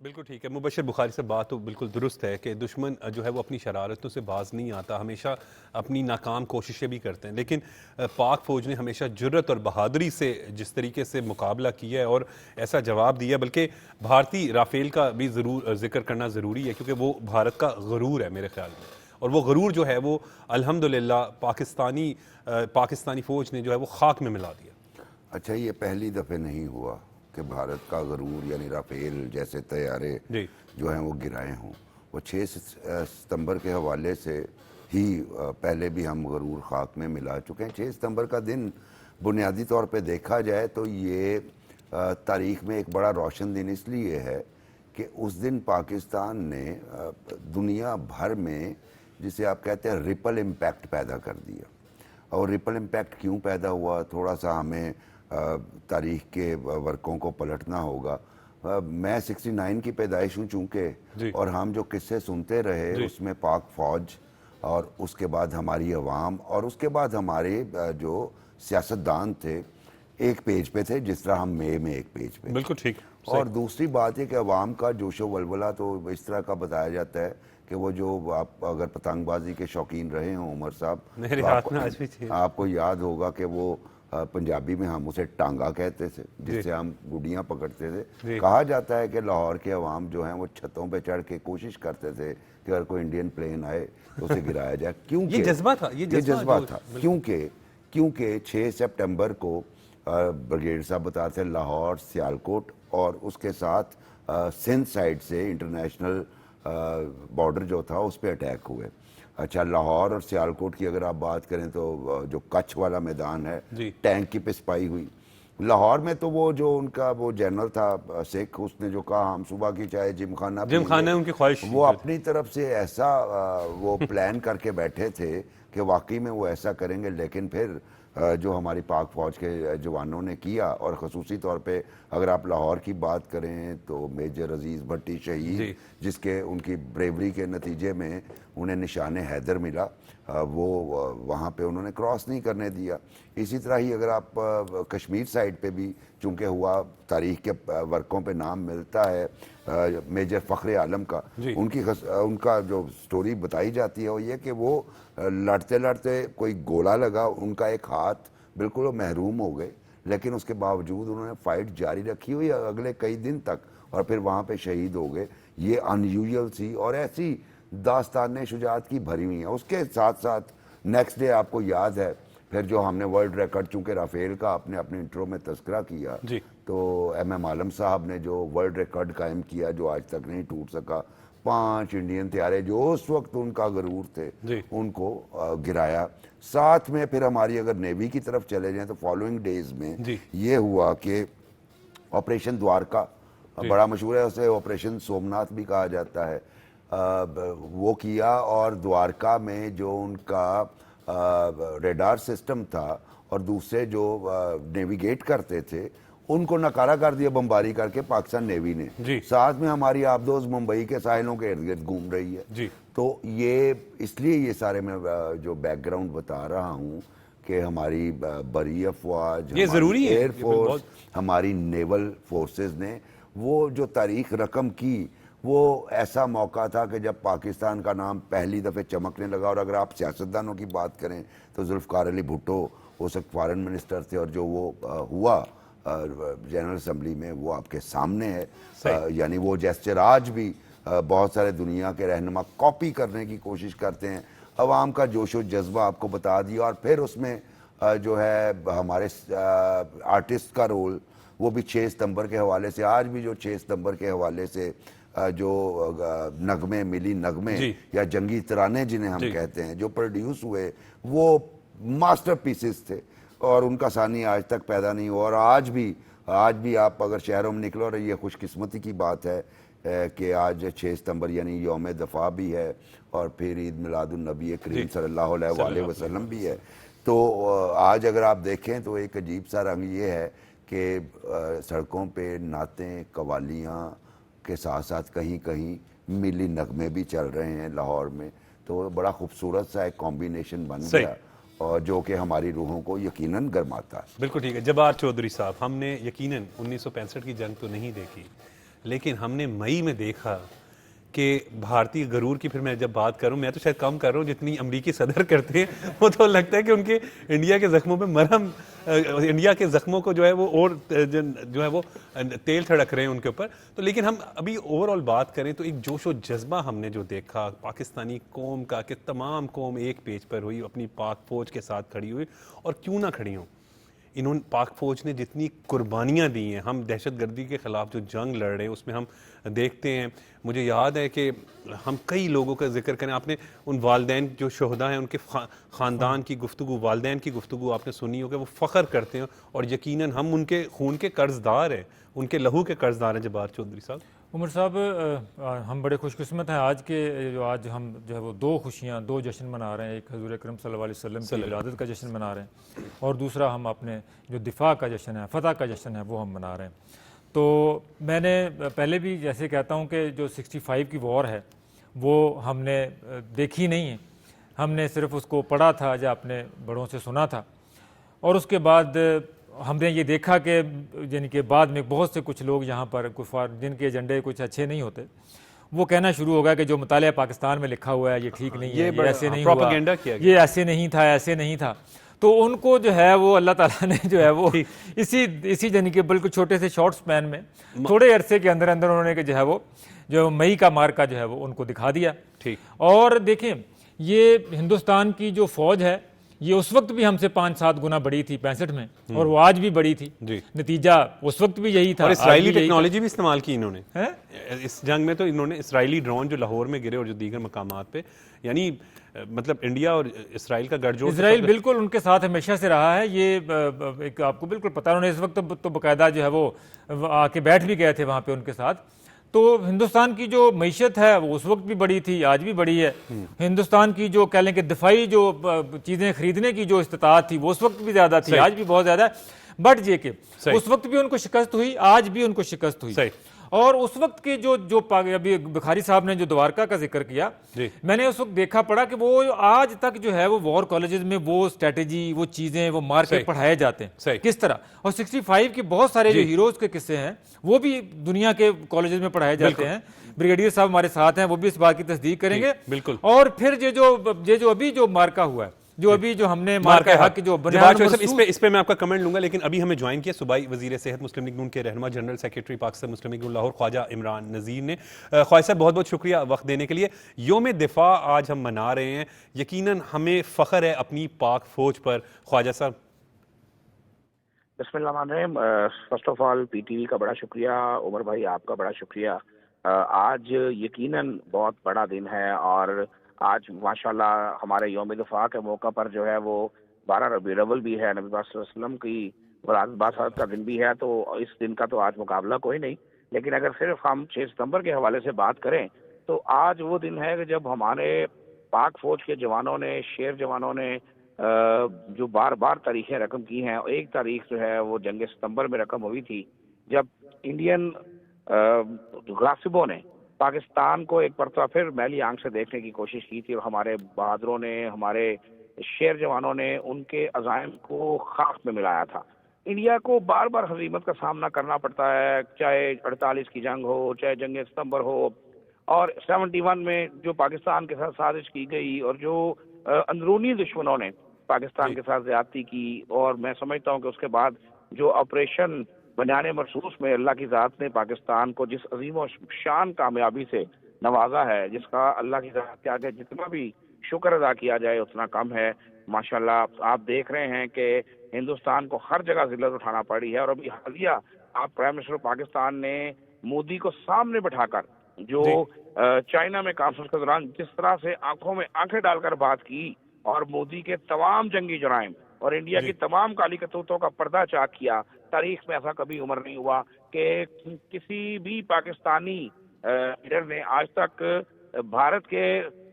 بالکل ٹھیک ہے. مبشر بخاری سے بات تو بالکل درست ہے کہ دشمن جو ہے وہ اپنی شرارتوں سے باز نہیں آتا, ہمیشہ اپنی ناکام کوششیں بھی کرتے ہیں, لیکن پاک فوج نے ہمیشہ جرت اور بہادری سے جس طریقے سے مقابلہ کیا ہے اور ایسا جواب دیا, بلکہ بھارتی رافیل کا بھی ضرور ذکر کرنا ضروری ہے کیونکہ وہ بھارت کا غرور ہے میرے خیال میں, اور وہ غرور جو ہے وہ الحمدللہ پاکستانی فوج نے جو ہے وہ خاک میں ملا دیا. اچھا, یہ پہلی دفعہ نہیں ہوا کہ بھارت کا غرور یعنی رافیل جیسے طیارے جی جو ہیں وہ گرائے ہوں. وہ 6 ستمبر کے حوالے سے ہی پہلے بھی ہم غرور خاک میں ملا چکے ہیں. 6 ستمبر کا دن بنیادی طور پہ دیکھا جائے تو یہ تاریخ میں ایک بڑا روشن دن اس لیے ہے کہ اس دن پاکستان نے دنیا بھر میں جسے آپ کہتے ہیں ریپل امپیکٹ پیدا کر دیا. اور ریپل امپیکٹ کیوں پیدا ہوا, تھوڑا سا ہمیں تاریخ کے ورقوں کو پلٹنا ہوگا. میں 69 کی پیدائش ہوں چونکہ, اور ہم جو قصے سنتے رہے اس میں پاک فوج اور اس کے بعد ہماری عوام اور اس کے بعد ہمارے جو سیاستدان تھے ایک پیج پہ تھے, جس طرح ہم مئی میں ایک پیج پہ. بالکل ٹھیک. اور دوسری بات ہے کہ عوام کا جوش و ولولہ تو اس طرح کا بتایا جاتا ہے کہ وہ جو آپ اگر پتنگ بازی کے شوقین رہے ہوں عمر صاحب, میرے ہاتھ میں آج بھی تھی. آپ کو یاد ہوگا کہ وہ پنجابی میں ہم اسے ٹانگا کہتے تھے جس سے ہم گڈیاں پکڑتے تھے. کہا جاتا ہے کہ لاہور کے عوام جو ہیں وہ چھتوں پہ چڑھ کے کوشش کرتے تھے کہ اگر کوئی انڈین پلین آئے تو اسے گرایا جائے. کیونکہ یہ جذبہ تھا, یہ جذبہ تھا کیونکہ 6 سپٹمبر کو بریگیڈ صاحب بتاتے ہیں لاہور, سیالکوٹ اور اس کے ساتھ سندھ سائڈ سے انٹرنیشنل بارڈر جو تھا اس پہ اٹیک ہوئے. اچھا, لاہور اور سیالکوٹ کی اگر آپ بات کریں تو جو کچھ والا میدان ہے ٹینک کی پسپائی ہوئی. لاہور میں تو وہ جو ان کا وہ جنرل تھا سکھ, اس نے جو کہا ہم صبح کی چائے جم خانہ ان کی خواہش, وہ اپنی طرف سے ایسا وہ پلان کر کے بیٹھے تھے کہ واقعی میں وہ ایسا کریں گے. لیکن پھر جو ہماری پاک فوج کے جوانوں نے کیا, اور خصوصی طور پہ اگر آپ لاہور کی بات کریں تو میجر عزیز بھٹی شہید, جس کے ان کی بریوری کے نتیجے میں انہیں نشان حیدر ملا, وہ وہاں پہ انہوں نے کراس نہیں کرنے دیا. اسی طرح ہی اگر آپ کشمیر سائڈ پہ بھی چونکہ ہوا, تاریخ کے ورقوں پہ نام ملتا ہے میجر فخر عالم کا, ان کا جو سٹوری بتائی جاتی ہے وہ یہ کہ وہ لڑتے لڑتے کوئی گولا لگا, ان کا ایک ہاتھ بالکل وہ محروم ہو گئے, لیکن اس کے باوجود انہوں نے فائٹ جاری رکھی ہوئی اگلے کئی دن تک, اور پھر وہاں پہ شہید ہو گئے. یہ ان یوزول سی اور ایسی داستانیں شجاعت کی بھری ہوئی ہیں. اس کے ساتھ ساتھ نیکسٹ ڈے آپ کو یاد ہے پھر جو ہم نے ورلڈ ریکارڈ, چونکہ رافیل کا آپ نے اپنے انٹرو میں تذکرہ کیا, تو ایم عالم صاحب نے جو ورلڈ ریکارڈ قائم کیا جو آج تک نہیں ٹوٹ سکا, 5 انڈین طیارے جو اس وقت ان کا غرور تھے ان کو گرایا. ساتھ میں پھر ہماری اگر نیوی کی طرف چلے جائیں تو فالوئنگ ڈیز میں یہ ہوا کہ آپریشن دوارکا بڑا مشہور ہے, اسے آپریشن سومناتھ بھی کہا جاتا ہے, وہ کیا. اور دوارکا میں جو ان کا ریڈار سسٹم تھا اور دوسرے جو نیویگیٹ کرتے تھے ان کو نکارہ کر دیا بمباری کر کے پاکستان نیوی نے. ساتھ میں ہماری آبدوز ممبئی کے ساحلوں کے ارد گرد گھوم رہی ہے. تو یہ اس لیے یہ سارے میں جو بیک گراؤنڈ بتا رہا ہوں کہ ہماری بری افواج, ہماری ایئر فورس, ہماری نیول فورسز نے وہ جو تاریخ رقم کی, وہ ایسا موقع تھا کہ جب پاکستان کا نام پہلی دفعہ چمکنے لگا. اور اگر آپ سیاستدانوں کی بات کریں تو ذوالفقار علی بھٹو اس وقت فارن منسٹر تھے, اور جو وہ ہوا جنرل اسمبلی میں وہ آپ کے سامنے ہے. یعنی وہ جیسچر آج بھی بہت سارے دنیا کے رہنما کاپی کرنے کی کوشش کرتے ہیں. عوام کا جوش و جذبہ آپ کو بتا دیا, اور پھر اس میں جو ہے ہمارے آرٹسٹ کا رول وہ بھی 6 ستمبر کے حوالے سے, آج بھی جو 6 ستمبر کے حوالے سے جو نغمے ملی نغمے یا جنگی ترانے جنہیں ہم کہتے ہیں جو پروڈیوس ہوئے وہ ماسٹر پیسز تھے, اور ان کا ثانی آج تک پیدا نہیں ہوا. اور آج بھی آپ اگر شہروں میں نکلو, اور یہ خوش قسمتی کی بات ہے کہ آج 6 ستمبر یعنی یوم دفاع بھی ہے, اور پھر عید میلاد النبی کریم صلی اللہ علیہ وآلہ وسلم بھی ہے. تو آج اگر آپ دیکھیں تو ایک عجیب سا رنگ یہ ہے کہ سڑکوں پہ نعتیں قوالیاں کے ساتھ ساتھ کہیں کہیں ملی نغمے بھی چل رہے ہیں لاہور میں. تو بڑا خوبصورت سا ایک کمبینیشن بن گیا, اور جو کہ ہماری روحوں کو یقیناً گرماتا ہے. بالکل ٹھیک ہے. جبار چودھری صاحب, ہم نے یقیناً 1965 کی جنگ تو نہیں دیکھی, لیکن ہم نے مئی میں دیکھا کہ بھارتی غرور کی، پھر میں جب بات کروں، میں تو شاید کم کر رہا ہوں جتنی امریکی صدر کرتے ہیں، وہ تو لگتا ہے کہ ان کے انڈیا کے زخموں پہ مرہم، انڈیا کے زخموں کو جو ہے وہ اور جو ہے وہ تیل چھڑک رہے ہیں ان کے اوپر. تو لیکن ہم ابھی اوور آل بات کریں تو ایک جوش و جذبہ ہم نے جو دیکھا پاکستانی قوم کا، کہ تمام قوم ایک پیج پر ہوئی، اپنی پاک فوج کے ساتھ کھڑی ہوئی. اور کیوں نہ کھڑی ہوں، انہوں پاک فوج نے جتنی قربانیاں دی ہیں، ہم دہشت گردی کے خلاف جو جنگ لڑ رہے ہیں اس میں ہم دیکھتے ہیں. مجھے یاد ہے کہ ہم کئی لوگوں کا ذکر کریں، آپ نے ان والدین جو شہداء ہیں ان کے خاندان کی گفتگو، والدین کی گفتگو آپ نے سنی ہو کہ وہ فخر کرتے ہیں، اور یقیناً ہم ان کے خون کے قرض دار ہیں، ان کے لہو کے قرض دار ہیں. جبار چودھری صاحب. عمر صاحب، ہم بڑے خوش قسمت ہیں آج ہم جو ہے وہ دو جشن منا رہے ہیں. ایک حضور اکرم صلی اللہ علیہ وسلم کی ولادت کا جشن منا رہے ہیں، اور دوسرا ہم اپنے جو دفاع کا جشن ہے، فتح کا جشن ہے، وہ ہم منا رہے ہیں. تو میں نے پہلے بھی جیسے کہتا ہوں کہ جو 65 کی وار ہے وہ ہم نے دیکھی نہیں ہے، ہم نے صرف اس کو پڑھا تھا یا اپنے بڑوں سے سنا تھا. اور اس کے بعد ہم نے یہ دیکھا کہ یعنی کہ بعد میں بہت سے کچھ لوگ یہاں پر کفار جن کے ایجنڈے کچھ اچھے نہیں ہوتے، وہ کہنا شروع ہو گیا کہ جو مطالعہ پاکستان میں لکھا ہوا ہے یہ ٹھیک نہیں ہے، یہ ایسے نہیں ہوا، یہ ایسے نہیں تھا، ایسے نہیں تھا. تو ان کو جو ہے وہ اللہ تعالیٰ نے جو ہے وہ اسی یعنی کہ بالکل چھوٹے سے شارٹ سپین میں تھوڑے عرصے کے اندر انہوں نے کہ جو ہے وہ جو مئی کا مارکا جو ہے وہ ان کو دکھا دیا. اور دیکھیں یہ ہندوستان کی جو فوج ہے یہ اس وقت بھی ہم سے 5-7 گنا بڑی تھی 65 میں، اور وہ آج بھی بڑی تھی. نتیجہ اس وقت بھی یہی تھا. اور اسرائیلی ٹیکنالوجی بھی استعمال کی انہوں نے اس جنگ میں. تو انہوں نے اسرائیلی ڈرون جو لاہور میں گرے اور جو دیگر مقامات پہ، یعنی مطلب انڈیا اور اسرائیل کا گٹھ جوڑ. اسرائیل بالکل ان کے ساتھ ہمیشہ سے رہا ہے، یہ ایک آپ کو بالکل پتہ. انہوں نے اس وقت تو باقاعدہ جو ہے وہ آ کے بیٹھ بھی گئے تھے وہاں پہ ان کے ساتھ. تو ہندوستان کی جو معیشت ہے وہ اس وقت بھی بڑی تھی، آج بھی بڑی ہے. ہندوستان کی جو کہہ لیں کہ دفاعی جو چیزیں خریدنے کی جو استطاعت تھی وہ اس وقت بھی زیادہ تھی، آج بھی بہت زیادہ ہے. بٹ یہ کہ اس وقت بھی ان کو شکست ہوئی، آج بھی ان کو شکست ہوئی. اور اس وقت کے جو ابھی بخاری صاحب نے جو دوارکا کا ذکر کیا، میں نے اس وقت دیکھا پڑھا کہ وہ آج تک جو ہے وہ وار کالجز میں وہ اسٹریٹجی، وہ چیزیں، وہ مار کے پڑھائے جاتے ہیں کس طرح. اور 65 کے بہت سارے جو ہیروز کے قصے ہیں وہ بھی دنیا کے کالجز میں پڑھائے جاتے ہیں. بریگیڈیئر صاحب ہمارے ساتھ ہیں، وہ بھی اس بات کی تصدیق کریں گے. بالکل. اور پھر جو ابھی جو مارکا ہوا ہے، جو ابھی جو ہم نے مارکا حق جو اس پہ میں آپ کا کمنٹ لوں گا، لیکن ابھی ہمیں جوائن کیا صوبائی وزیر صحت مسلم لیگ نون کے رہنما جنرل سیکریٹری پاکستان مسلم لیگ نون لاہور خواجہ عمران نذیر نے. خواجہ صاحب بہت بہت شکریہ وقت دینے کے لیے. یوم دفاع آج ہم منا رہے ہیں، یقیناً ہمیں فخر ہے اپنی پاک فوج پر. خواجہ صاحب. بسم اللہ الرحمن الرحیم. First of all P T V کا بڑا شکریہ، عمر بھائی آپ کا بڑا شکریہ. آج یقیناً بہت بڑا دن ہے، اور آج ماشاءاللہ ہمارے یوم دفاع کے موقع پر جو ہے وہ 12 ربیع الاول بھی ہے، نبی پاک صلی اللہ علیہ وسلم کی باسعادت کا دن بھی ہے. تو اس دن کا تو آج مقابلہ کوئی نہیں. لیکن اگر صرف ہم 6 ستمبر کے حوالے سے بات کریں تو آج وہ دن ہے کہ جب ہمارے پاک فوج کے جوانوں نے، شیر جوانوں نے جو بار بار تاریخیں رقم کی ہیں. ایک تاریخ جو ہے وہ جنگ ستمبر میں رقم ہوئی تھی، جب انڈین غاصبوں نے پاکستان کو ایک مرتبہ پھر میلی آنکھ سے دیکھنے کی کوشش کی تھی، اور ہمارے بہادروں نے، ہمارے شیر جوانوں نے ان کے عزائم کو خاک میں ملایا تھا. انڈیا کو بار بار ہزیمت کا سامنا کرنا پڑتا ہے، چاہے 48 کی جنگ ہو، چاہے جنگ ستمبر ہو، اور 71 میں جو پاکستان کے ساتھ سازش کی گئی، اور جو اندرونی دشمنوں نے پاکستان کے ساتھ زیادتی کی. اور میں سمجھتا ہوں کہ اس کے بعد جو آپریشن بنیانے مرسوس میں اللہ کی ذات نے پاکستان کو جس عظیم و شان کامیابی سے نوازا ہے، جس کا اللہ کی ذات کے آگے جتنا بھی شکر ادا کیا جائے اتنا کم ہے. ماشاءاللہ آپ دیکھ رہے ہیں کہ ہندوستان کو ہر جگہ ذلت اٹھانا پڑی ہے. اور ابھی حالیہ آپ پرائم منسٹر پاکستان نے مودی کو سامنے بٹھا کر جو چائنا میں کانفرنس کے دوران جس طرح سے آنکھوں میں آنکھیں ڈال کر بات کی، اور مودی کے تمام جنگی جرائم اور انڈیا کی تمام کالی کرتوتوں کا پردہ چاک کیا. تاریخ میں ایسا کبھی عمر نہیں ہوا کہ کسی بھی پاکستانی لیڈر نے آج تک بھارت کے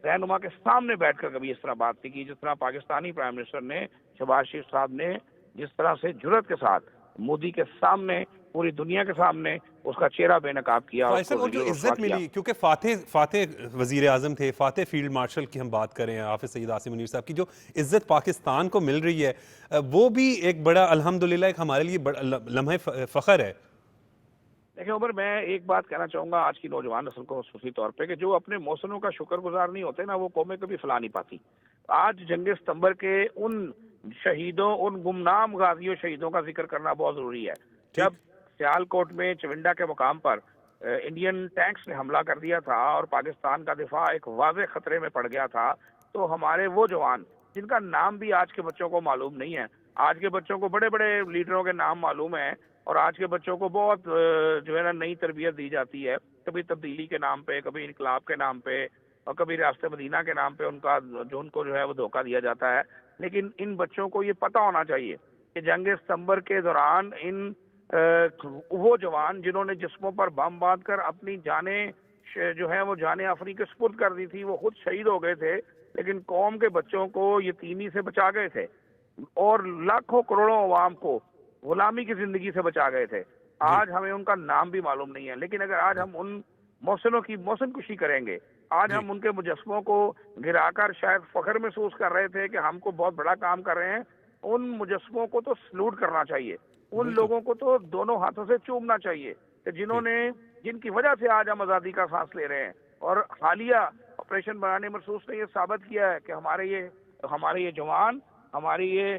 رہنما کے سامنے بیٹھ کر کبھی اس طرح بات نہیں کی، جس طرح پاکستانی پرائم منسٹر نے، شہباز شریف صاحب نے جس طرح سے جرأت کے ساتھ مودی کے سامنے، پوری دنیا کے سامنے اس کا چہرہ بے نقاب کیا. اور جو عزت ملی، کیونکہ فاتح وزیر اعظم تھے، فاتح فیلڈ مارشل کی ہم بات کریں، حافظ سید عاصم منیر صاحب کی جو عزت پاکستان کو مل رہی ہے، وہ بھی ایک بڑا الحمدللہ ایک ہمارے لیے بڑا لمحہ فخر ہے. دیکھیں عمر، میں ایک بات کہنا چاہوں گا آج کی نوجوان نسل کو خصوصی طور پہ، کہ جو اپنے محسنوں کا شکر گزار نہیں ہوتے نا، وہ قومیں کبھی فلاح نہیں پاتی. آج جنگ ستمبر کے ان شہیدوں، ان گمنام غازیوں شہیدوں کا ذکر کرنا بہت ضروری ہے. جب سیال کوٹ میں چونڈا کے مقام پر انڈین ٹینکس نے حملہ کر دیا تھا اور پاکستان کا دفاع ایک واضح خطرے میں پڑ گیا تھا، تو ہمارے وہ جوان جن کا نام بھی آج کے بچوں کو معلوم نہیں ہے، آج کے بچوں کو بڑے بڑے لیڈروں کے نام معلوم ہیں، اور آج کے بچوں کو بہت جو ہے نا نئی تربیت دی جاتی ہے، کبھی تبدیلی کے نام پہ، کبھی انقلاب کے نام پہ، اور کبھی ریاست مدینہ کے نام پہ ان کو جو ہے وہ دھوکہ دیا جاتا ہے. لیکن ان بچوں کو یہ پتہ ہونا چاہیے کہ جنگ ستمبر کے دوران وہ جوان جنہوں نے جسموں پر بم باندھ کر اپنی جانیں جو ہے وہ جانیں آفریں کے سپرد کر دی تھی، وہ خود شہید ہو گئے تھے، لیکن قوم کے بچوں کو یتیمی سے بچا گئے تھے اور لاکھوں کروڑوں عوام کو غلامی کی زندگی سے بچا گئے تھے. آج ہمیں ان کا نام بھی معلوم نہیں ہے، لیکن اگر آج ہم ان محسنوں کی محسن کشی کریں گے، آج ہم ان کے مجسموں کو گرا کر شاید فخر محسوس کر رہے تھے کہ ہم کو بہت بڑا کام کر رہے ہیں، ان مجسموں کو تو سلوٹ کرنا چاہیے، ان لوگوں کو تو دونوں ہاتھوں سے چومنا چاہیے کہ جن کی وجہ سے آج ہم آزادی کا سانس لے رہے ہیں. اور حالیہ آپریشن بنانے مرسوس نے یہ ثابت کیا ہے کہ ہمارے یہ جوان، ہماری یہ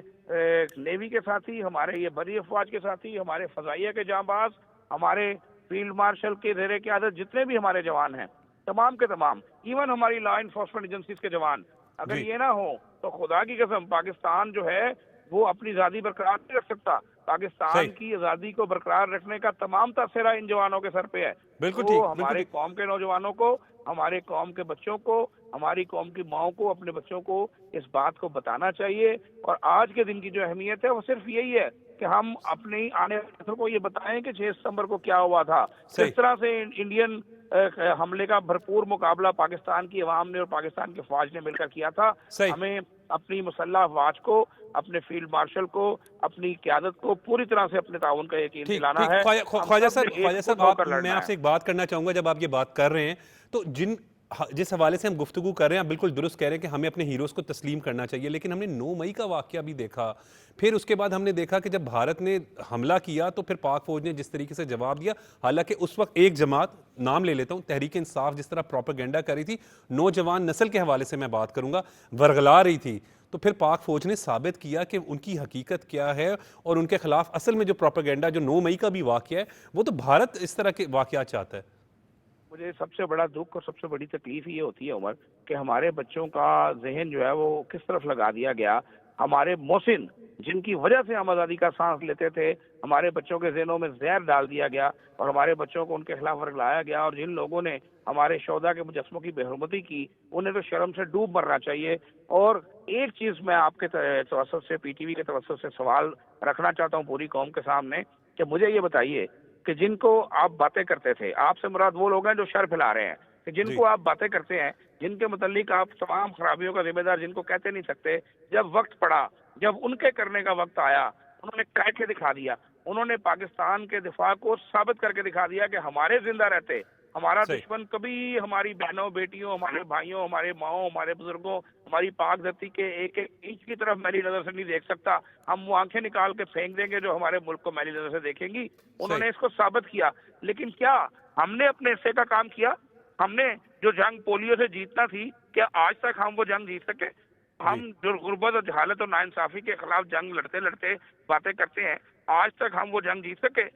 نیوی کے ساتھی، ہمارے یہ بری افواج کے ساتھی، ہمارے فضائیہ کے جانباز، ہمارے فیلڈ مارشل کے زیر قیادت جتنے بھی ہمارے جوان ہیں، تمام کے تمام، ایون ہماری لا انفورسمنٹ ایجنسیز کے جوان، اگر یہ نہ ہو تو خدا کی قسم پاکستان جو ہے وہ اپنی آزادی برقرار نہیں رکھ سکتا. پاکستان کی آزادی کو برقرار رکھنے کا تمام تاثرہ ان جوانوں کے سر پہ ہے. تو ہمارے قوم کے نوجوانوں کو، ہمارے قوم کے بچوں کو، ہماری قوم کی ماؤں کو اپنے بچوں کو اس بات کو بتانا چاہیے. اور آج کے دن کی جو اہمیت ہے وہ صرف یہی ہے کہ ہم اپنی آنے والے نسل کو یہ بتائیں کہ 6 ستمبر کو کیا ہوا تھا، کس طرح سے انڈین حملے کا بھرپور مقابلہ پاکستان کی عوام نے اور پاکستان کی فوج نے مل کر کیا تھا. ہمیں اپنی مسلح افواج کو، اپنے فیلڈ مارشل کو، اپنی قیادت کو پوری طرح سے اپنے تعاون کا یقین دلانا ہے. خواجہ صاحب میں آپ سے ایک بات کرنا چاہوں گا. جب آپ یہ بات کر رہے ہیں تو جس حوالے سے ہم گفتگو کر رہے ہیں، آپ بالکل درست کہہ رہے ہیں کہ ہمیں اپنے ہیروز کو تسلیم کرنا چاہیے، لیکن ہم نے 9 مئی کا واقعہ بھی دیکھا. پھر اس کے بعد ہم نے دیکھا کہ جب بھارت نے حملہ کیا تو پھر پاک فوج نے جس طریقے سے جواب دیا. حالانکہ اس وقت ایک جماعت، نام لے لیتا ہوں، تحریک انصاف، جس طرح پروپیگنڈا کر رہی تھی، نوجوان نسل کے حوالے سے میں بات کروں گا، ورغلا رہی تھی، تو پھر پاک فوج نے ثابت کیا کہ ان کی حقیقت کیا ہے اور ان کے خلاف اصل میں جو پروپیگنڈا، جو 9 مئی کا بھی واقعہ ہے، وہ تو بھارت اس طرح کے واقعات چاہتا ہے. مجھے سب سے بڑا دکھ اور سب سے بڑی تکلیف یہ ہوتی ہے عمر کہ ہمارے بچوں کا ذہن جو ہے وہ کس طرف لگا دیا گیا. ہمارے محسن جن کی وجہ سے ہم آزادی کا سانس لیتے تھے، ہمارے بچوں کے ذہنوں میں زہر ڈال دیا گیا اور ہمارے بچوں کو ان کے خلاف ورگلایا گیا. اور جن لوگوں نے ہمارے شہداء کے مجسموں کی بے حرمتی کی، انہیں تو شرم سے ڈوب مرنا چاہیے. اور ایک چیز میں آپ کے توسط سے، پی ٹی وی کے توسط سے سوال رکھنا چاہتا ہوں پوری قوم کے سامنے کہ مجھے یہ بتائیے کہ جن کو آپ باتیں کرتے تھے، آپ سے مراد وہ لوگ ہیں جو شر پھیلا رہے ہیں، کہ جن کو آپ باتیں کرتے ہیں، جن کے متعلق آپ تمام خرابیوں کا ذمہ دار جن کو کہتے نہیں سکتے، جب وقت پڑا، جب ان کے کرنے کا وقت آیا، انہوں نے کہہ کے دکھا دیا. انہوں نے پاکستان کے دفاع کو ثابت کر کے دکھا دیا کہ ہمارے زندہ رہتے ہمارا دشمن کبھی ہماری بہنوں، بیٹیوں، ہمارے بھائیوں، ہمارے ماؤں، ہمارے بزرگوں، ہماری پاک دھرتی کے ایک ایک انچ کی طرف میلی نظر سے نہیں دیکھ سکتا. ہم وہ آنکھیں نکال کے پھینک دیں گے جو ہمارے ملک کو میلی نظر سے دیکھیں گی. انہوں نے اس کو ثابت کیا. لیکن کیا ہم نے اپنے حصے کا کام کیا؟ ہم نے جو جنگ پولیو سے جیتنا تھی، کیا آج تک ہم وہ جنگ جیت سکے؟ ہم جو غربت اور جہالت اور ناانصافی کے خلاف جنگ لڑتے لڑتے باتیں کرتے ہیں، آج تک ہم وہ جنگ جیت سکے؟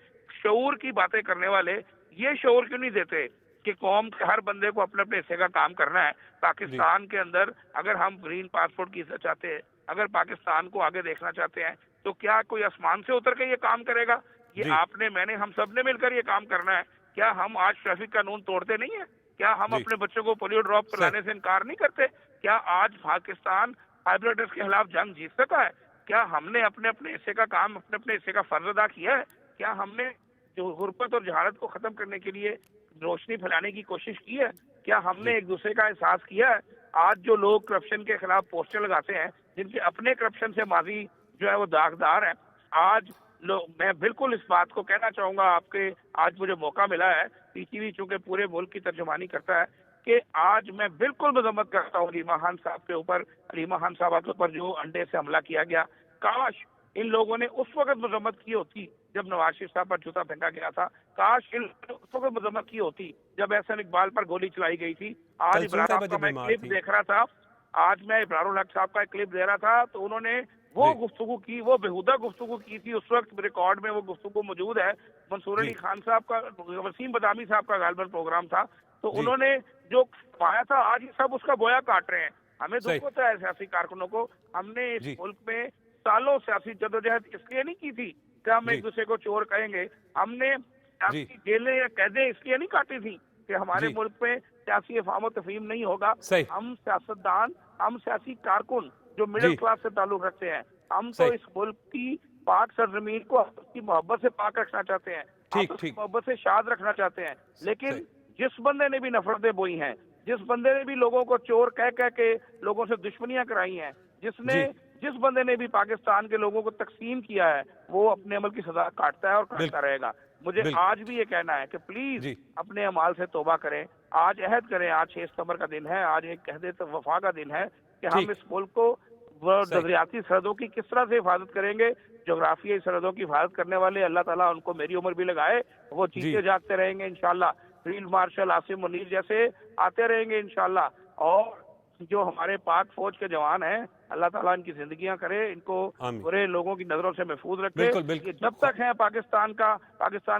شعور کی باتیں کرنے والے یہ شعور کیوں نہیں دیتے کہ قوم کے ہر بندے کو اپنے اپنے حصے کا کام کرنا ہے؟ پاکستان کے اندر اگر ہم گرین پاسپورٹ کی عزت چاہتے ہیں، اگر پاکستان کو آگے دیکھنا چاہتے ہیں، تو کیا کوئی آسمان سے اتر کے یہ کام کرے گا؟ یہ آپ نے، میں نے، ہم سب نے مل کر یہ کام کرنا ہے. کیا ہم آج ٹریفک قانون توڑتے نہیں ہیں؟ کیا ہم اپنے بچوں کو پولیو ڈراپ پلانے سے انکار نہیں کرتے؟ کیا آج پاکستان ہائپرٹس کے خلاف جنگ جیت سکا ہے؟ کیا ہم نے اپنے اپنے حصے کا کام، اپنے اپنے حصے کا فرض ادا کیا ہے؟ کیا ہم نے جو غربت اور جہالت کو ختم کرنے کے لیے روشنی پھیلانے کی کوشش کی ہے؟ کیا ہم نے ایک دوسرے کا احساس کیا ہے؟ آج جو لوگ کرپشن کے خلاف پوسٹر لگاتے ہیں، جن کے اپنے کرپشن سے ماضی جو ہے وہ داغدار ہیں، آج میں بالکل اس بات کو کہنا چاہوں گا، آپ کے آج مجھے موقع ملا ہے، پی ٹی وی چونکہ پورے ملک کی ترجمانی کرتا ہے، کہ آج میں بالکل مذمت کرتا ہوں علیمہ خان صاحب کے اوپر، علیمہ خان صاحبہ کے اوپر جو انڈے سے حملہ کیا گیا. کاش ان لوگوں نے اس وقت مذمت کی ہوتی جب نواز شریف صاحب پر جوتا پھینکا گیا تھا. کاش ان لوگوں کو مذمت کی ہوتی جب احسن اقبال پر گولی چلائی گئی تھی. آج ابرار صاحب کا میں کلپ دیکھ رہا تھا, ابرار الحق صاحب کا ایک کلپ دے رہا تھا, تو انہوں نے وہ گفتگو کی, وہ بےہودہ گفتگو کی تھی. اس وقت ریکارڈ میں وہ گفتگو موجود ہے. منصور علی خان صاحب کا, وسیم بدامی صاحب کا غالباً پروگرام تھا, تو انہوں نے جو پایا تھا آج یہ سب اس کا بویا کاٹ رہے ہیں. ہمیں دکھ ہوتا ہے سیاسی کارکنوں کو. ہم نے اس ملک میں سالوں سیاسی جدوجہد اس لیے نہیں کی تھی کہ ہم ایک دوسرے کو چور کہیں گے. ہم نے سیاسی جیلیں یا قیدیں اس لیے نہیں کاٹی تھی کہ ہمارے ملک میں سیاسی افہام و تفہیم نہیں ہوگا. ہم سیاستدان, ہم سیاسی کارکن جو مڈل کلاس سے تعلق رکھتے ہیں, ہم تو اس ملک کی پاک سرزمین کو آپ کی محبت سے پاک رکھنا چاہتے ہیں, آپ کی محبت سے شاد رکھنا چاہتے ہیں. لیکن جس بندے نے بھی نفرتیں بوئی ہیں, جس بندے نے بھی لوگوں کو چور کہہ کے لوگوں سے دشمنیاں کرائی ہیں, جس بندے نے بھی پاکستان کے لوگوں کو تقسیم کیا ہے, وہ اپنے عمل کی سزا کاٹتا ہے اور کاٹتا رہے گا. مجھے آج بھی یہ کہنا ہے کہ پلیز اپنے اعمال سے توبہ کریں. آج عہد کریں, آج 6 ستمبر کا دن ہے, آج ایک عہد وفا کا دن ہے کہ ہم اس ملک کو نظریاتی سرحدوں کی کس طرح سے حفاظت کریں گے. جغرافیائی سرحدوں کی حفاظت کرنے والے اللہ تعالیٰ ان کو میری عمر بھی لگائے, وہ جیتے جاگتے رہیں گے انشاءاللہ. فیلڈ مارشل عاصم منیر جیسے آتے رہیں گے انشاءاللہ. اور جو ہمارے پاک فوج کے جوان ہیں, اللہ تعالیٰ ان کی زندگیاں کرے, ان کو برے لوگوں کی نظروں سے محفوظ رکھے. یہ جب تک ہیں پاکستان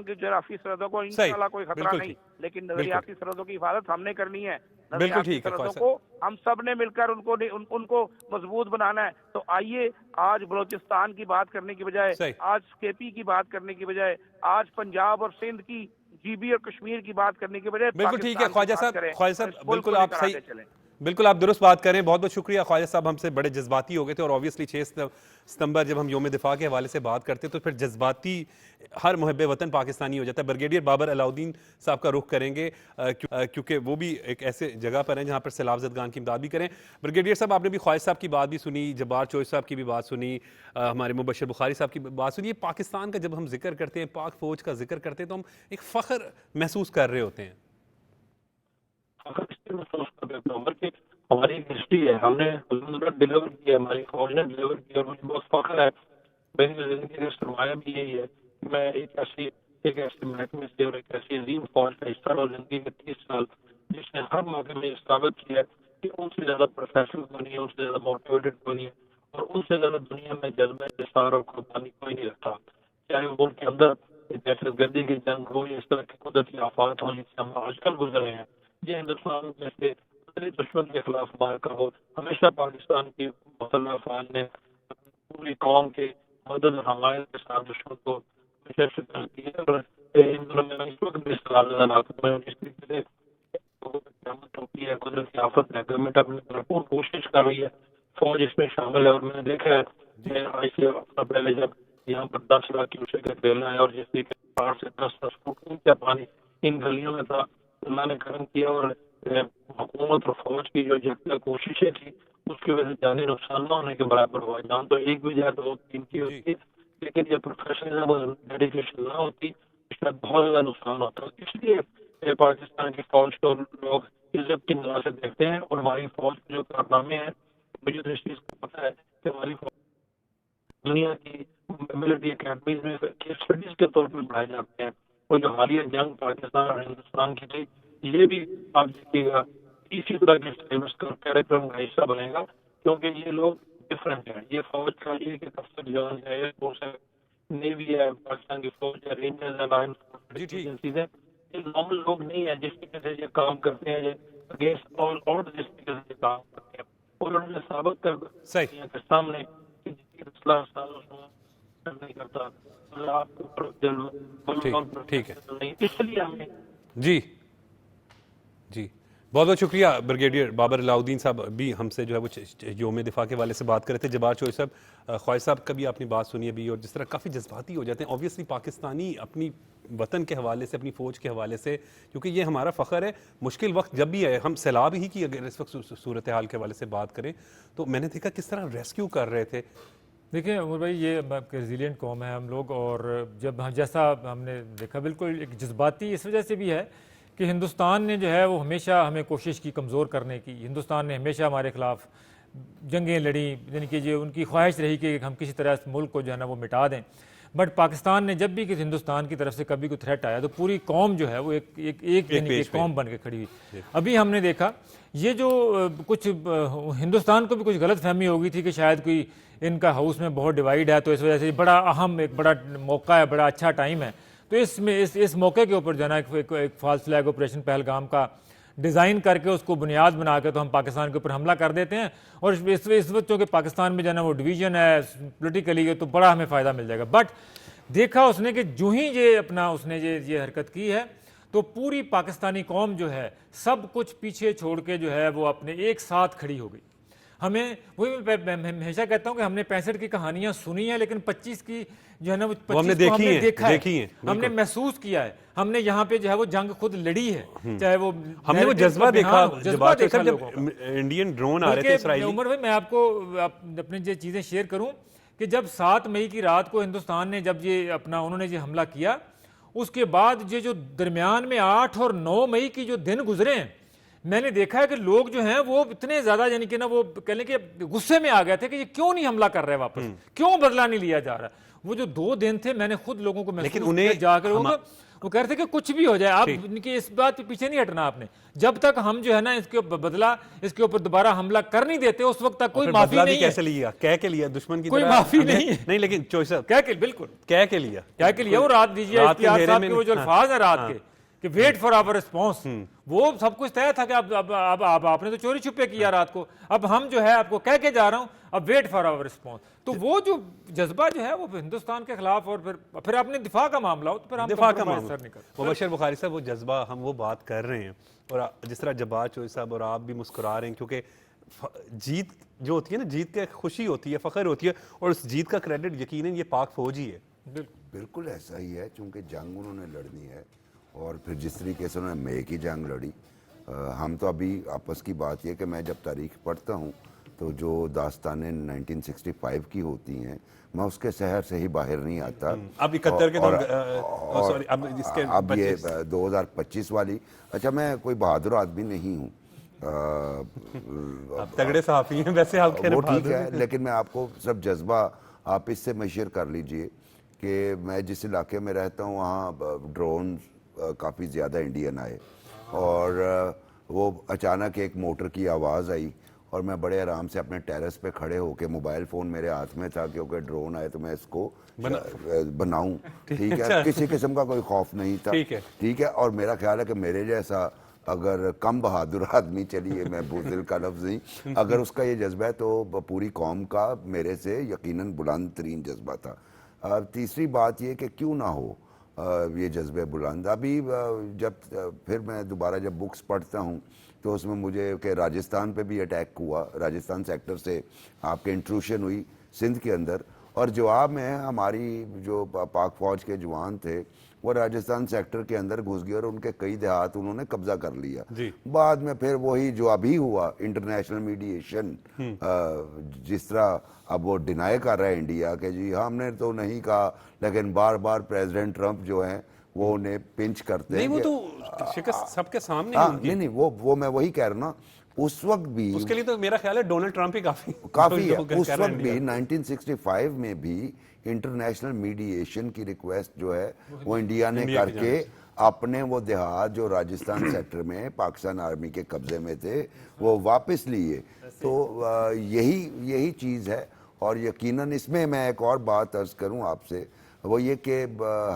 کی جغرافی سرحدوں کو انشاءاللہ کوئی خطرہ نہیں, لیکن نظریاتی سرحدوں کی حفاظت ہم نے کرنی ہے. نظریاتی سرحدوں کو ہم سب نے مل کر ان کو مضبوط بنانا ہے. تو آئیے آج بلوچستان کی بات کرنے کی بجائے, آج کے پی کی بات کرنے کی بجائے, آج پنجاب اور سندھ کی, جی بی اور کشمیر کی بات کرنے کی بجائے بالکل ٹھیک ہے خواجہ صاحب, بالکل آپ صحیح, بالکل آپ درست بات کریں. بہت بہت شکریہ خواجہ صاحب, ہم سے بڑے جذباتی ہو گئے تھے. اور اوبیسلی 6 ستمبر جب ہم یوم دفاع کے حوالے سے بات کرتے ہیں تو پھر جذباتی ہر محب وطن پاکستانی ہو جاتا ہے. بریگیڈیئر بابر علاؤدین صاحب کا رخ کریں گے کیونکہ وہ بھی ایک ایسے جگہ پر ہیں جہاں پر سیلاب زدگان کی امداد بھی کریں. بریگیڈیئر صاحب, آپ نے بھی خواجہ صاحب کی بات بھی سنی, جبار چوہش صاحب کی بھی بات سنی, ہمارے مبشر بخاری صاحب کی بات سنی. پاکستان کا جب ہم ذکر کرتے ہیں, پاک فوج کا ذکر کرتے ہیں, تو ہم ایک فخر محسوس کر رہے ہوتے ہیں. ہماری ہسٹری ہے, ہم نے ڈیلیور کیا, ہماری فوج نے ڈیلیور کیا, اور مجھے بہت فخر ہے. میری زندگی کا سرمایہ بھی یہی ہے کہ میں ایک ایسے محکمے سے اور ایک ایسی عظیم فوج کا حصہ رہا زندگی کے 30 سال, جس نے ہر موقع میں ثابت کیا کہ ان سے زیادہ پروفیشنل کوئی نہیں ہے, ان سے زیادہ موٹیویٹڈ کوئی نہیں ہے, اور ان سے زیادہ دنیا میں جذبہ نثار اور قربانی کوئی نہیں رکھتا. چاہے وہ ملک کے اندر دہشت گردی کی جنگ ہو یا اس طرح کی قدرتی آفات ہوں جس سے ہم آج کل گزر رہے ہیں, یہ ہندوستان میں سے دشمن کے خلاف مارکا ہو. ہمیشہ پاکستان کی مسلح افواج نے پوری قوم کے مدد اور حمایت کے ساتھ دشمن کو شکست دی ہے. اور ان دنوں میں اس وقت بھی اس طریقے سے ہوتی ہے, قدرتی آفت ہے, گورنمنٹ اپنی بھرپور کوشش کر رہی ہے, فوج اس میں شامل ہے. اور میں نے دیکھا ہے کہ آج سے پہلے جب یہاں پر 10 لاکھ کیوسیک کا تیل ہے اور جس طریقے سے 8 سے 10 فٹ اونچا پانی ان گلیوں میں تھا, اللہ نے کرم کیا اور حکومت اور فوج کی جو جتنا کوششیں تھی اس کی وجہ سے جانی نقصان نہ ہونے کے برابر ہوا. جان تو ایک بھی جائے تو 3 کی ہوتی, لیکن جب پروفیشنلزم اور ڈیڈیکیشن نہ ہوتی اس میں بہت زیادہ نقصان ہوتا. اس لیے پاکستان کی فوج کو لوگ عزت کی نظر سے دیکھتے ہیں, اور ہماری فوج کے جو کارنامے ہیں, مجھے تو اس چیز کو پتہ ہے کہ ہماری فوج دنیا کی ملٹری اکیڈمیز میں اسٹڈیز کے طور پر پڑھائے جاتے ہیں. اور جو حالیہ جنگ پاکستان اور ہندوستان کی تھی, یہ بھی آپ دیکھیے گا اسی طرح کے سلیبس کا کریکولم کا حصہ بنے گا, کیونکہ یہ لوگ ڈفرینٹ ہیں. یہ فوج کا یہ کہ افسر جوان ہے, ایئر فورس ہے, نیوی ہے, پاکستان کی فوج ہے, رینجرز ہے, لائن ایجنسیز ہیں. یہ نارمل لوگ نہیں ہیں جس طریقے سے یہ کام کرتے ہیں, یہ اگینسٹ آل آؤٹ جس طریقے سے یہ کام کرتے ہیں. اور انہوں نے ثابت کر دیا کے سامنے نہیں کرتا. ٹھیک ہے, اس لیے ہمیں جی جی بہت بہت شکریہ. بریگیڈیئر بابر علاؤدین صاحب بھی ہم سے جو ہے وہ یوم دفاع کے حوالے سے بات کر رہے تھے. جبار چوہش صاحب, خواجہ صاحب کا بھی اپنی بات سنی ابھی, اور جس طرح کافی جذباتی ہو جاتے ہیں. اوبیسلی پاکستانی اپنی وطن کے حوالے سے, اپنی فوج کے حوالے سے, کیونکہ یہ ہمارا فخر ہے. مشکل وقت جب بھی ہے, ہم سیلاب ہی کی اگر اس وقت صورتحال کے حوالے سے بات کریں تو میں نے دیکھا کس طرح ریسکیو کر رہے تھے. دیکھیں عمر بھائی, یہ ریزیلینٹ قوم ہے ہم لوگ, اور جب جیسا ہم نے دیکھا بالکل ایک جذباتی اس وجہ سے بھی ہے کہ ہندوستان نے جو ہے وہ ہمیشہ ہمیں کوشش کی کمزور کرنے کی. ہندوستان نے ہمیشہ ہمارے خلاف جنگیں لڑیں, یعنی کہ جو ان کی خواہش رہی کہ ہم کسی طرح اس ملک کو جو ہے نا وہ مٹا دیں. بٹ پاکستان نے جب بھی کہ ہندوستان کی طرف سے کبھی کوئی تھریٹ آیا تو پوری قوم جو ہے وہ ایک قوم بن کے کھڑی ہوئی. ابھی ہم نے دیکھا یہ جو کچھ ہندوستان کو بھی کچھ غلط فہمی ہو گئی تھی کہ شاید کوئی ان کا ہاؤس میں بہت ڈیوائیڈ ہے، تو اس وجہ سے بڑا اہم ایک بڑا موقع ہے، بڑا اچھا ٹائم ہے. تو اس میں اس موقع کے اوپر جو ہے نا ایک فالس فلیگ آپریشن پہلگام کا ڈیزائن کر کے اس کو بنیاد بنا کے تو ہم پاکستان کے اوپر حملہ کر دیتے ہیں. اور اس وقت چونکہ پاکستان میں جو ہے نا وہ ڈویژن ہے پولیٹیکلی، تو بڑا ہمیں فائدہ مل جائے گا. بٹ دیکھا اس نے کہ جو ہی اس نے یہ حرکت کی ہے تو پوری پاکستانی قوم جو ہے سب کچھ پیچھے چھوڑ کے جو ہے وہ اپنے ایک ساتھ کھڑی ہو گئی. ہمیں وہی میں ہمیشہ کہتا ہوں کہ ہم نے 65 کی کہانیاں سنی ہیں، لیکن 25 کی جو ہے نا وہ 25 کو ہم نے دیکھا ہے، ہم نے محسوس کیا ہے، ہم نے یہاں پہ جو ہے وہ جنگ خود لڑی ہے، چاہے وہ ہم نے وہ جذبہ دیکھا جب انڈین ڈرون آ رہے تھے اسرائیلی. عمر بھائی میں آپ کو اپنی یہ چیزیں شیئر کروں کہ جب 7 مئی کی رات کو ہندوستان نے جب انہوں نے حملہ کیا، اس کے بعد یہ جو درمیان میں 8 اور 9 مئی کی جو دن گزرے ہیں، میں نے دیکھا ہے کہ لوگ جو ہیں وہ اتنے زیادہ یعنی کہ نا وہ کہہ لیں کہ غصے میں آ گئے تھے کہ یہ کیوں نہیں حملہ کر رہے واپس، کیوں بدلہ نہیں لیا جا رہا. وہ جو 2 دن تھے میں نے خود لوگوں کو محسوس کیا جا کر وہ کہہ رہے تھے کہ کچھ بھی ہو جائے آپ ان کی اس بات پہ پیچھے نہیں ہٹنا آپ نے، جب تک ہم جو ہے نا اس کے بدلہ اس کے اوپر دوبارہ حملہ کر نہیں دیتے اس وقت تک کوئی معافی نہیں ہے. کیسے لیا؟ کہہ کے لیا دشمن کی کوئی معافی نہیں لیکن چوائس کہہ کے بالکل کہہ کے لیا وہ رات دیجیے اختیار صاحب کے وہ جو الفاظ ہیں رات کے کہ ویٹ فار آور رسپانس، وہ سب کچھ طے تھا کہ اب آپ نے تو چوری چھپے کیا رات کو، اب ہم جو ہے آپ کو کہہ کے جا رہا ہوں اب ویٹ فار آور رسپانس. تو وہ جو جذبہ جو ہے وہ ہندوستان کے خلاف اور پھر اپنے دفاع کا معاملہ ہو تو پھر ہم دفاع کا معاملہ. مبشر بخاری صاحب وہ جذبہ ہم وہ بات کر رہے ہیں، اور جس طرح جبار چوئی صاحب اور آپ بھی مسکرا رہے ہیں کیونکہ جیت جو ہوتی ہے نا، جیت کی خوشی ہوتی ہے، فخر ہوتی ہے، اور اس جیت کا کریڈٹ یقیناً یہ پاک فوج ہی ہے. بالکل ایسا ہی ہے، چونکہ جنگ انہوں نے لڑنی ہے اور پھر جس طریقے سے انہوں نے مئی کی جنگ لڑی. ہم تو ابھی آپس کی بات یہ کہ میں جب تاریخ پڑھتا ہوں تو جو داستانیں 1965 کی ہوتی ہیں میں اس کے سحر سے ہی باہر نہیں آتا. اب 71 کے اب یہ 2025 والی، اچھا میں کوئی بہادر آدمی نہیں ہوں، آپ تگڑے صحافی ہیں ویسے، آپ وہ ٹھیک ہے، لیکن میں آپ کو سب جذبہ آپ اس سے میں شیئر کر لیجئے کہ میں جس علاقے میں رہتا ہوں وہاں ڈرون کافی زیادہ انڈین آئے، اور وہ اچانک ایک موٹر کی آواز آئی اور میں بڑے آرام سے اپنے ٹیرس پہ کھڑے ہو کے، موبائل فون میرے ہاتھ میں تھا کیونکہ ڈرون آئے تو میں اس کو بناؤں. ٹھیک ہے، کسی قسم کا کوئی خوف نہیں تھا. ٹھیک ہے، اور میرا خیال ہے کہ میرے جیسا اگر کم بہادر آدمی، چلیے میں بزدل کا لفظ نہیں، اگر اس کا یہ جذبہ ہے تو پوری قوم کا میرے سے یقیناً بلند ترین جذبہ تھا. تیسری بات یہ کہ کیوں نہ ہو یہ جذبہ بلند. ابھی جب پھر میں دوبارہ جب بکس پڑھتا ہوں تو اس میں مجھے کہ راجستھان پہ بھی اٹیک ہوا، راجستھان سیکٹر سے آپ کے انٹروشن ہوئی سندھ کے اندر، اور جواب میں ہماری جو پاک فوج کے جوان تھے وہ راجستھان سیکٹر کے اندر گھس گئے اور ان کے کئی دیہات انہوں نے قبضہ کر لیا. بعد میں پھر وہی جو ابھی ہوا انٹرنیشنل میڈیشن، جس طرح اب وہ ڈینائی کر رہا ہے انڈیا کہ جی ہم نے تو نہیں کہا، لیکن بار بار پریزیڈنٹ ٹرمپ جو ہیں وہ انہیں پنچ کرتے ہیں. نہیں، وہ تو شکست سب کے سامنے نہیں وہ میں وہی کہہ رہا ہوں نا، اس وقت بھی اس کے لیے تو میرا خیال ہے ڈونلڈ ٹرمپ ہی کافی ہے. اس وقت بھی 1965 میں بھی انٹرنیشنل میڈیشن کی ریکویسٹ جو ہے وہ انڈیا نے کر کے اپنے وہ دیہات جو راجستھان سیکٹر میں پاکستان آرمی کے قبضے میں تھے وہ واپس لیے. تو یہی چیز ہے. اور یقیناً اس میں میں ایک اور بات عرض کروں آپ سے، وہ یہ کہ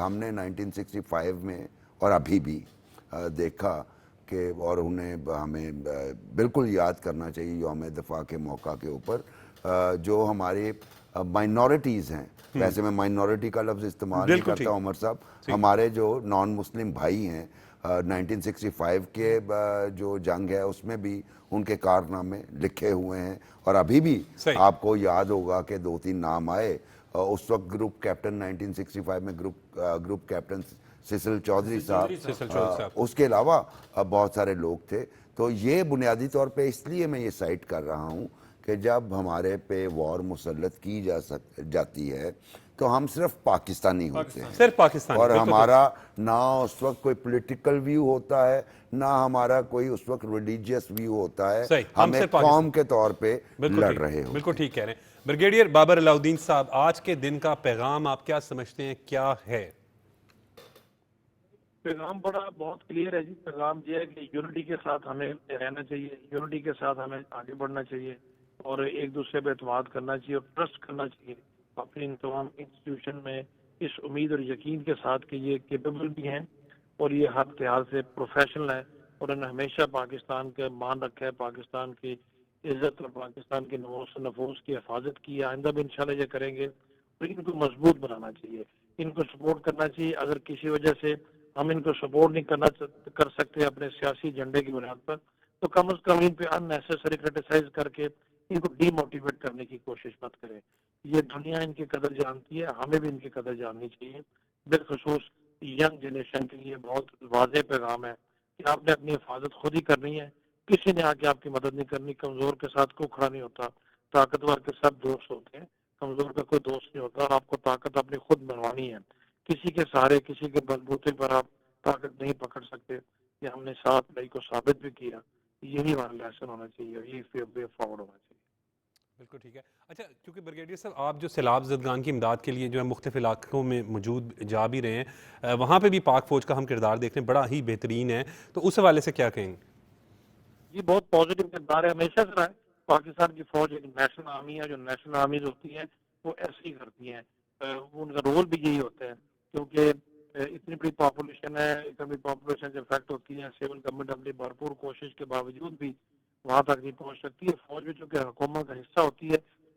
ہم نے 1965 میں اور ابھی بھی دیکھا کہ، اور انہیں ہمیں بالکل یاد کرنا چاہیے یوم دفاع کے موقع کے اوپر، جو ہمارے مائنورٹیز ہیں، ویسے میں مائنورٹی کا لفظ استعمال نہیں کرتا عمر صاحب، ہمارے جو نان مسلم بھائی ہیں، 1965 کے جو جنگ ہے اس میں بھی ان کے کارنامے لکھے ہوئے ہیں. اور ابھی بھی آپ کو یاد ہوگا کہ 2-3 نام آئے اس وقت گروپ کیپٹن 1965 میں گروپ کیپٹن سیسل چودھری صاحب، اس کے علاوہ بہت سارے لوگ تھے. تو یہ بنیادی طور پہ اس لیے میں یہ سائٹ کر رہا ہوں کہ کہ جب ہمارے پہ وار مسلط کی جاتی ہے تو ہم صرف پاکستانی ہوتے ہیں، صرف پاکستانی، اور بالکل ہمارا نہ اس وقت کوئی پولیٹیکل ویو ہوتا ہے، نہ ہمارا کوئی اس وقت ریلیجیس ویو ہوتا ہے، صحیح، ہم صرف ایک پاکستان، قوم کے طور پہ بالکل لڑ ٹھیک، رہے ہوتے بالکل ہیں۔ ٹھیک کہہ رہے ہیں۔ بریگیڈیئر بابر علاؤدین صاحب، آج کے دن کا پیغام آپ کیا سمجھتے ہیں، کیا ہے؟ پیغام بہت کلیئر ہے جی۔ پیغام یہ ہے کہ یونٹی کے ساتھ ہمیں رہنا چاہیے، یونٹی کے ساتھ ہمیں آگے بڑھنا چاہیے، اور ایک دوسرے پہ اعتماد کرنا چاہیے اور ٹرسٹ کرنا چاہیے اپنی ان تمام انسٹیٹیوشن میں، اس امید اور یقین کے ساتھ کہ یہ کیپیبل بھی ہیں اور یہ ہر لحاظ سے پروفیشنل ہیں، اور انہوں نے ہمیشہ پاکستان کا مان رکھا ہے، پاکستان کی عزت اور پاکستان کے نفوس کی حفاظت کی ہے، آئندہ بھی انشاءاللہ یہ کریں گے۔ تو ان کو مضبوط بنانا چاہیے، ان کو سپورٹ کرنا چاہیے۔ اگر کسی وجہ سے ہم ان کو سپورٹ نہیں کر سکتے اپنے سیاسی ایجنڈے کی بنیاد پر، تو کم از کم ان پہ ان نیسیسری کرٹیسائز کر کے ان کو ڈی موٹیویٹ کرنے کی کوشش مت کریں۔ یہ دنیا ان کی قدر جانتی ہے، ہمیں بھی ان کی قدر جاننی چاہیے۔ بالخصوص ینگ جنریشن کے لیے بہت واضح پیغام ہے کہ آپ نے اپنی حفاظت خود ہی کرنی ہے، کسی نے آ کے آپ کی مدد نہیں کرنی۔ کمزور کے ساتھ کوئی کھڑا نہیں ہوتا، طاقتور کے سب دوست ہوتے ہیں، کمزور کا کوئی دوست نہیں ہوتا، اور آپ کو طاقت اپنی خود بنوانی ہے۔ کسی کے سہارے، کسی کے بلبوتے پر آپ طاقت نہیں پکڑ سکتے۔ یہ ہم نے 7 مئی کو ثابت بھی کیا۔ یہی ہمارا لیسن ہونا چاہیے اور یہی وے فارورڈ ہونا چاہیے۔ بالکل ٹھیک ہے۔ اچھا، کیونکہ بریگیڈیئر صاحب آپ جو سیلاب زدگان کی امداد کے لیے جو ہے مختلف علاقوں میں موجود جا بھی رہے ہیں، وہاں پہ بھی پاک فوج کا ہم کردار دیکھ رہے ہیں، بڑا ہی بہترین ہے، تو اس حوالے سے کیا کہیں گے؟ یہ بہت پازیٹیو کردار ہے، ہمیشہ سے رہا ہے۔ پاکستان کی فوج ایک نیشنل آرمی ہے، جو نیشنل آرمیز ہوتی ہیں وہ ایسے ہی کرتی ہیں، ان کا رول بھی یہی ہوتا ہے، کیونکہ اتنی بڑی پاپولیشن ہے، اتنی بڑی پاپولیشن سے افیکٹ ہوتی ہے، سول گورنمنٹ اپنی بھرپور کوشش کے باوجود بھی وہاں تک نہیں پہنچ سکتی ہے۔ فوج بھی چونکہ حکومت کا حصہ ہوتی ہے،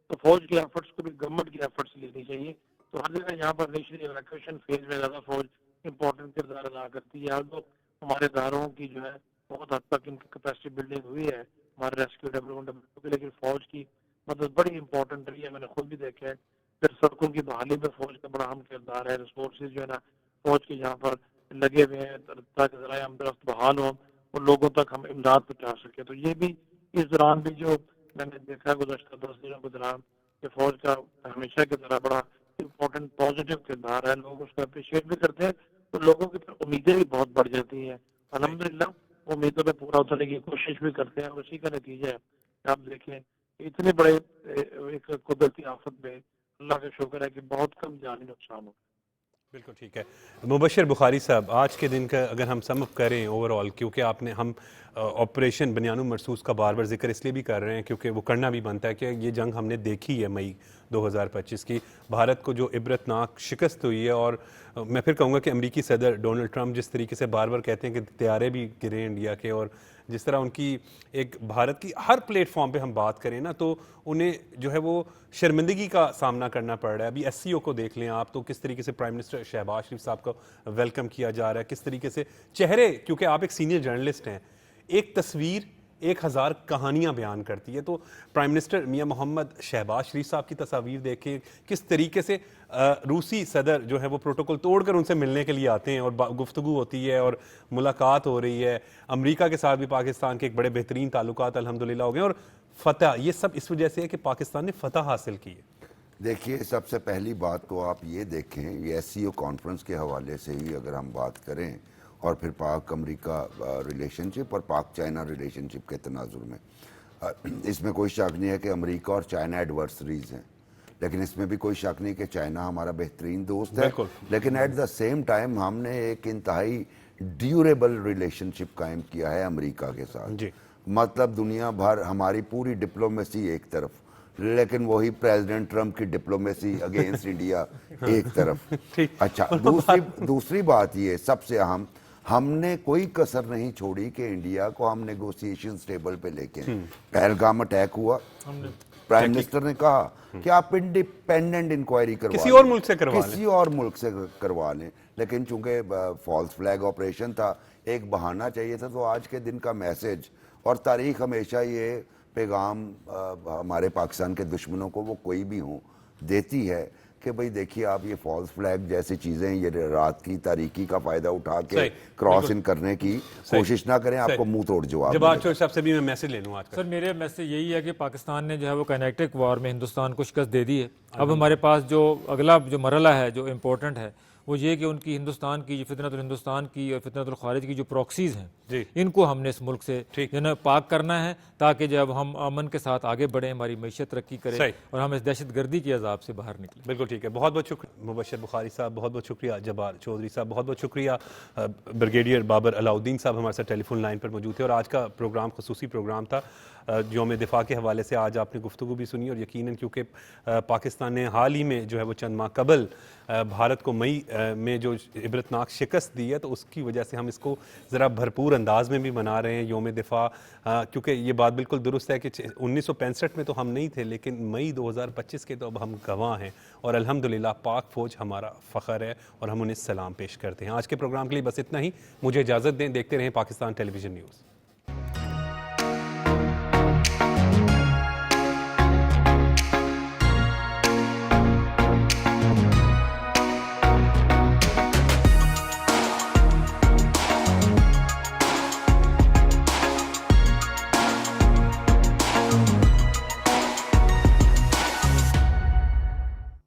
تو فوج کی ایفرٹس کو بھی گورنمنٹ کی ایفرٹس لینی چاہیے۔ تو ہر جگہ یہاں پر انیشلی ایویکویشن فیز میں زیادہ فوج امپورٹنٹ کردار ادا کرتی ہے۔ تو ہمارے اداروں کی جو ہے بہت حد تک ان کی کیپیسٹی بلڈنگ ہوئی ہے ہمارے ریسکیو ڈیولپمنٹ کی، لیکن فوج کی مدد بڑی امپورٹنٹ رہی ہے، میں نے خود بھی دیکھا ہے۔ پھر سڑکوں کی بحالی میں فوج کا بڑا اہم کردار ہے، ریسورسز جو ہے نا فوج کے یہاں پر لگے ہوئے ہیں تاکہ ذرائع امداد بحال ہوں اور لوگوں تک ہم امداد پہنچا سکیں۔ تو یہ بھی اس دوران بھی جو میں نے دیکھا گزشتہ 10 دنوں کے دوران کہ فوج کا ہمیشہ کی طرح بڑا امپورٹنٹ پازیٹیو کردار ہے، لوگ اس کو اپریشیٹ بھی کرتے ہیں، تو لوگوں کی امیدیں بھی بہت بڑھ جاتی ہیں۔ الحمدللہ امیدوں پہ پورا اترنے کی کوشش بھی کرتے ہیں، اسی کا نتیجہ ہے کہ آپ دیکھیں اتنے بڑے ایک قدرتی آفت میں اللہ کا شکر ہے کہ بہت کم جانی نقصان ہو۔ بالکل ٹھیک ہے۔ مبشر بخاری صاحب، آج کے دن کا اگر ہم سم اپ کریں اوور آل، کیونکہ آپ نے ہم آپریشن بنیان مرصوص کا بار بار ذکر اس لیے بھی کر رہے ہیں کیونکہ وہ کرنا بھی بنتا ہے کہ یہ جنگ ہم نے دیکھی ہے مئی 2025 کی، بھارت کو جو عبرتناک شکست ہوئی ہے، اور میں پھر کہوں گا کہ امریکی صدر ڈونلڈ ٹرمپ جس طریقے سے بار بار کہتے ہیں کہ طیارے بھی گرے انڈیا کے، اور جس طرح ان کی ایک بھارت کی ہر پلیٹ فارم پہ ہم بات کریں نا تو انہیں جو ہے وہ شرمندگی کا سامنا کرنا پڑ رہا ہے۔ ابھی ایس سی او کو دیکھ لیں آپ، تو کس طریقے سے پرائم منسٹر شہباز شریف صاحب کو ویلکم کیا جا رہا ہے، کس طریقے سے چہرے، کیونکہ آپ ایک سینئر جرنلسٹ ہیں، ایک تصویر 1000 کہانیاں بیان کرتی ہے، تو پرائم منسٹر میاں محمد شہباز شریف صاحب کی تصاویر دیکھیں کس طریقے سے روسی صدر جو ہے وہ پروٹوکول توڑ کر ان سے ملنے کے لیے آتے ہیں اور گفتگو ہوتی ہے اور ملاقات ہو رہی ہے۔ امریکہ کے ساتھ بھی پاکستان کے ایک بڑے بہترین تعلقات الحمدللہ ہو گئے، اور فتح، یہ سب اس وجہ سے ہے کہ پاکستان نے فتح حاصل کی ہے۔ دیکھیے، سب سے پہلی بات تو آپ یہ دیکھیں، یہ ایس سی او کانفرنس کے حوالے سے ہی اگر ہم بات کریں اور پھر پاک امریکہ ریلیشن شپ اور پاک چائنا ریلیشن شپ کے تناظر میں، اس میں کوئی شک نہیں ہے کہ امریکہ اور چائنا ایڈورسریز ہیں، لیکن اس میں بھی کوئی شک نہیں کہ چائنا ہمارا بہترین دوست ہے، لیکن ایٹ دا سیم ٹائم ہم نے ایک انتہائی ڈیوریبل ریلیشن شپ قائم کیا ہے امریکہ کے ساتھ۔ مطلب دنیا بھر ہماری پوری ڈپلومیسی ایک طرف، لیکن وہی پریزیڈنٹ ٹرمپ کی ڈپلومیسی اگینسٹ انڈیا ایک طرف۔ اچھا، دوسری بات یہ سب سے اہم، ہم نے کوئی کسر نہیں چھوڑی کہ انڈیا کو ہم نیگوسیشن ٹیبل پہ لے کے، پہلگام اٹیک ہوا، پرائم منسٹر نے کہا کہ آپ انڈیپینڈنٹ انکوائری کروا لیں، کسی اور ملک سے کروا لیں، لیکن چونکہ فالس فلیگ آپریشن تھا، ایک بہانہ چاہیے تھا، تو آج کے دن کا میسج، اور تاریخ ہمیشہ یہ پیغام ہمارے پاکستان کے دشمنوں کو، وہ کوئی بھی ہوں، دیتی ہے کہ بھئی دیکھیے آپ یہ فالس فلیگ جیسی چیزیں یہ رات کی تاریکی کا فائدہ اٹھا کے صحیح، کراس ان کرنے کی کوشش نہ کریں، آپ کو منہ توڑ جواب جواد چوہدری صاحب سے بھی میں میسج لے لوں آج کا. سر میرے میسج یہی ہے کہ پاکستان نے جو ہے وہ کائنیٹک وار میں ہندوستان کو شکست دے دی ہے. اب ہمارے پاس جو اگلا جو مرحلہ ہے جو امپورٹنٹ ہے وہ یہ کہ ان کی ہندوستان کی جو فتنۃ الہندوستان کی اور فتنۃ الخارج کی جو پروکسیز ہیں جی. ان کو ہم نے اس ملک سے جو ہے پاک کرنا ہے تاکہ جب ہم امن کے ساتھ آگے بڑھیں، ہماری معیشت ترقی کرے صحیح. اور ہم اس دہشت گردی کے عذاب سے باہر نکلیں. بالکل ٹھیک ہے. بہت بہت شکریہ مبشر بخاری صاحب، بہت بہت شکریہ جبار چودھری صاحب، بہت بہت شکریہ بریگیڈیئر بابر علاؤدین صاحب ہمارے ساتھ ٹیلی فون لائن پر موجود تھے. اور آج کا پروگرام خصوصی پروگرام تھا یوم دفاع کے حوالے سے. آج آپ نے گفتگو بھی سنی اور یقیناً کیونکہ پاکستان نے حال ہی میں جو ہے وہ چند ماہ قبل بھارت کو مئی میں جو عبرتناک شکست دی ہے، تو اس کی وجہ سے ہم اس کو ذرا بھرپور انداز میں بھی منا رہے ہیں یوم دفاع، کیونکہ یہ بات بالکل درست ہے کہ 1965 میں تو ہم نہیں تھے، لیکن مئی 2025 کے تو اب ہم گواہ ہیں اور الحمدللہ پاک فوج ہمارا فخر ہے اور ہم انہیں سلام پیش کرتے ہیں. آج کے پروگرام کے لیے بس اتنا ہی. مجھے اجازت دیں. دیکھتے رہیں پاکستان ٹیلی ویژن نیوز.